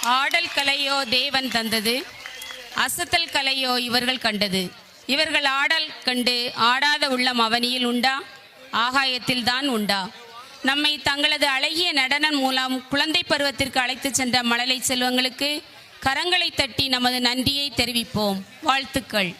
ஆடல் கலையோ தேவன் தந்தது, அசத்தல் கலையோ இவர்கள் கண்டது. இவர்கள் ஆடல் கண்டு ஆடாத உள்ளம் அவனியில் உண்டா? ஆகாயத்தில் தான் உண்டா? நம்மை தங்களது அழகிய நடனம் மூலம் குழந்தை பருவத்திற்கு அழைத்து சென்ற மழலை செல்வங்களுக்கு கரங்களை தட்டி நமது நன்றியை தெரிவிப்போம். வாழ்த்துக்கள்.